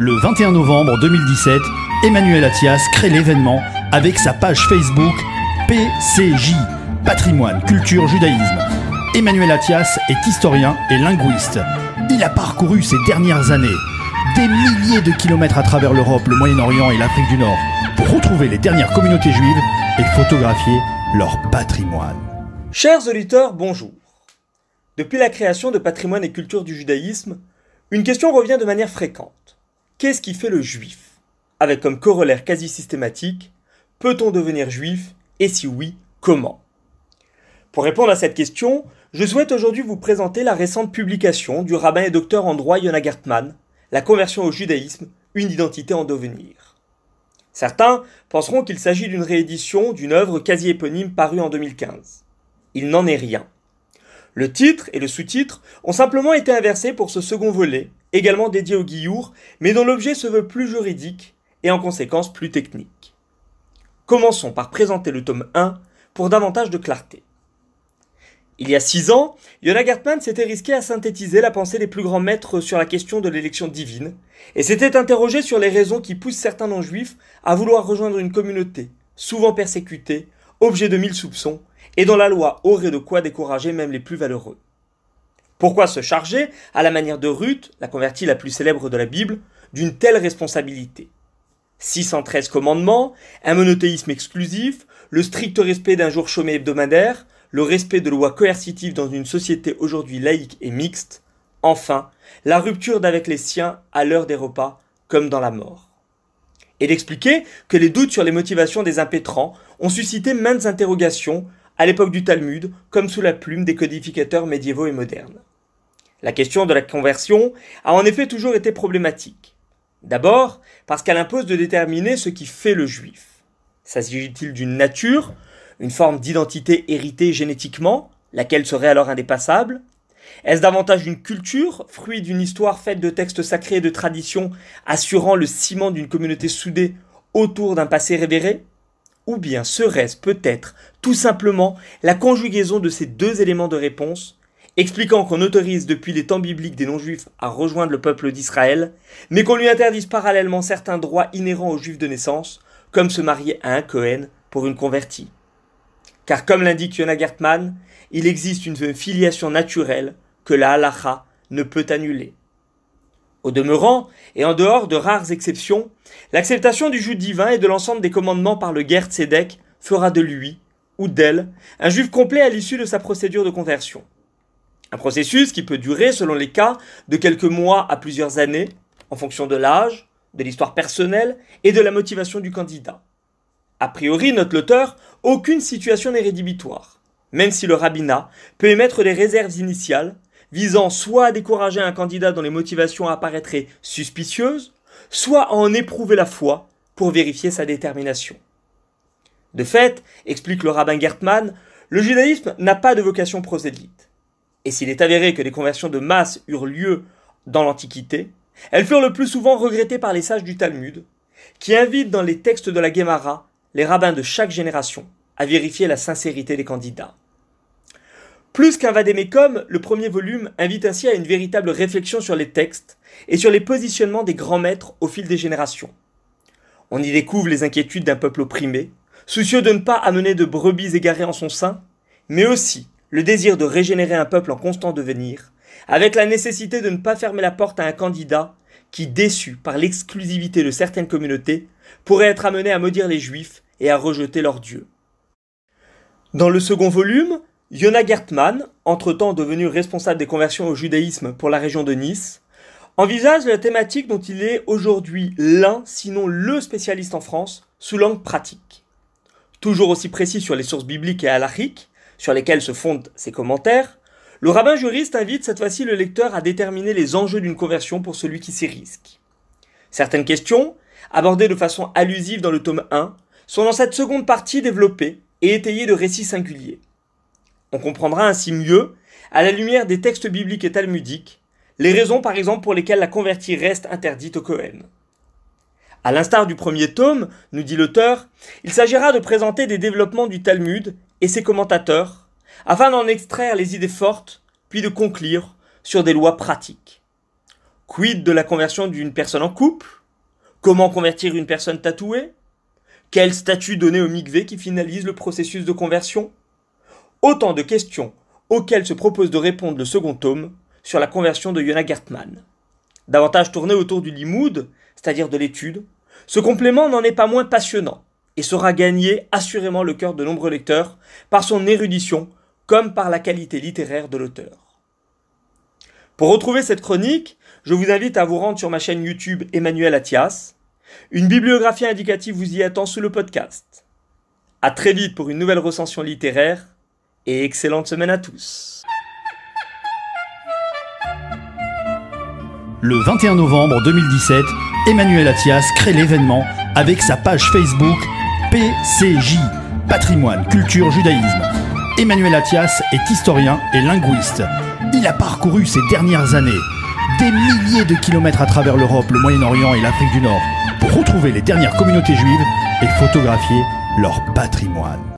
Le 21 novembre 2017, Emmanuel Attias crée l'événement avec sa page Facebook PCJ, Patrimoine, Culture, Judaïsme. Emmanuel Attias est historien et linguiste. Il a parcouru ces dernières années des milliers de kilomètres à travers l'Europe, le Moyen-Orient et l'Afrique du Nord pour retrouver les dernières communautés juives et photographier leur patrimoine. Chers auditeurs, bonjour. Depuis la création de Patrimoine et Culture du Judaïsme, une question revient de manière fréquente. Qu'est-ce qui fait le juif? Avec comme corollaire quasi systématique, peut-on devenir juif et si oui, comment? Pour répondre à cette question, je souhaite aujourd'hui vous présenter la récente publication du rabbin et docteur en droit Yona Gertman, La conversion au judaïsme, une identité en devenir. Certains penseront qu'il s'agit d'une réédition d'une œuvre quasi éponyme parue en 2015. Il n'en est rien. Le titre et le sous-titre ont simplement été inversés pour ce second volet, également dédié au Giour, mais dont l'objet se veut plus juridique et en conséquence plus technique. Commençons par présenter le tome 1 pour davantage de clarté. Il y a 6 ans, Yona Gertman s'était risqué à synthétiser la pensée des plus grands maîtres sur la question de l'élection divine et s'était interrogé sur les raisons qui poussent certains non-juifs à vouloir rejoindre une communauté, souvent persécutée, objet de 1000 soupçons, et dont la loi aurait de quoi décourager même les plus valeureux. Pourquoi se charger, à la manière de Ruth, la convertie la plus célèbre de la Bible, d'une telle responsabilité? 613 commandements, un monothéisme exclusif, le strict respect d'un jour chômé hebdomadaire, le respect de lois coercitives dans une société aujourd'hui laïque et mixte, enfin, la rupture d'avec les siens à l'heure des repas, comme dans la mort. Et d'expliquer que les doutes sur les motivations des impétrants ont suscité maintes interrogations à l'époque du Talmud, comme sous la plume des codificateurs médiévaux et modernes. La question de la conversion a en effet toujours été problématique. D'abord, parce qu'elle impose de déterminer ce qui fait le juif. S'agit-il d'une nature, une forme d'identité héritée génétiquement, laquelle serait alors indépassable? Est-ce davantage une culture, fruit d'une histoire faite de textes sacrés et de traditions assurant le ciment d'une communauté soudée autour d'un passé révéré? Ou bien serait-ce peut-être tout simplement la conjugaison de ces deux éléments de réponse, expliquant qu'on autorise depuis les temps bibliques des non-juifs à rejoindre le peuple d'Israël, mais qu'on lui interdise parallèlement certains droits inhérents aux juifs de naissance, comme se marier à un Cohen pour une convertie? Car comme l'indique Yona Gertman, il existe une filiation naturelle que la halacha ne peut annuler. Au demeurant, et en dehors de rares exceptions, l'acceptation du joug divin et de l'ensemble des commandements par le Ger Tzedek fera de lui, ou d'elle, un juif complet à l'issue de sa procédure de conversion. Un processus qui peut durer, selon les cas, de quelques mois à plusieurs années, en fonction de l'âge, de l'histoire personnelle et de la motivation du candidat. A priori, note l'auteur, aucune situation n'est rédhibitoire, même si le rabbinat peut émettre des réserves initiales visant soit à décourager un candidat dont les motivations apparaîtraient suspicieuses, soit à en éprouver la foi pour vérifier sa détermination. De fait, explique le rabbin Gertman, le judaïsme n'a pas de vocation prosélyte. Et s'il est avéré que des conversions de masse eurent lieu dans l'Antiquité, elles furent le plus souvent regrettées par les sages du Talmud, qui invitent dans les textes de la Guémara les rabbins de chaque génération à vérifier la sincérité des candidats. Plus qu'un vadémécum, le premier volume invite ainsi à une véritable réflexion sur les textes et sur les positionnements des grands maîtres au fil des générations. On y découvre les inquiétudes d'un peuple opprimé, soucieux de ne pas amener de brebis égarées en son sein, mais aussi le désir de régénérer un peuple en constant devenir, avec la nécessité de ne pas fermer la porte à un candidat qui, déçu par l'exclusivité de certaines communautés, pourrait être amené à maudire les Juifs et à rejeter leur Dieu. Dans le second volume, Yona Gertman, entre-temps devenu responsable des conversions au judaïsme pour la région de Nice, envisage la thématique dont il est aujourd'hui l'un, sinon le spécialiste en France, sous l'angle pratique. Toujours aussi précis sur les sources bibliques et halachiques, sur lesquelles se fondent ses commentaires, le rabbin juriste invite cette fois-ci le lecteur à déterminer les enjeux d'une conversion pour celui qui s'y risque. Certaines questions, abordées de façon allusive dans le tome 1, sont dans cette seconde partie développées et étayées de récits singuliers. On comprendra ainsi mieux, à la lumière des textes bibliques et talmudiques, les raisons par exemple pour lesquelles la convertie reste interdite au Cohen. À l'instar du premier tome, nous dit l'auteur, il s'agira de présenter des développements du Talmud et ses commentateurs, afin d'en extraire les idées fortes, puis de conclure sur des lois pratiques. Quid de la conversion d'une personne en couple? Comment convertir une personne tatouée? Quel statut donner au mikvé qui finalise le processus de conversion? Autant de questions auxquelles se propose de répondre le second tome sur la conversion de Yona Gertman. Davantage tourné autour du limoud, c'est-à-dire de l'étude, ce complément n'en est pas moins passionnant et saura gagner assurément le cœur de nombreux lecteurs par son érudition comme par la qualité littéraire de l'auteur. Pour retrouver cette chronique, je vous invite à vous rendre sur ma chaîne YouTube Emmanuel Attias. Une bibliographie indicative vous y attend sous le podcast. À très vite pour une nouvelle recension littéraire et excellente semaine à tous. Le 21 novembre 2017, Emmanuel Attias crée l'événement avec sa page Facebook PCJ, Patrimoine, Culture, Judaïsme. Emmanuel Attias est historien et linguiste. Il a parcouru ces dernières années des milliers de kilomètres à travers l'Europe, le Moyen-Orient et l'Afrique du Nord pour retrouver les dernières communautés juives et photographier leur patrimoine.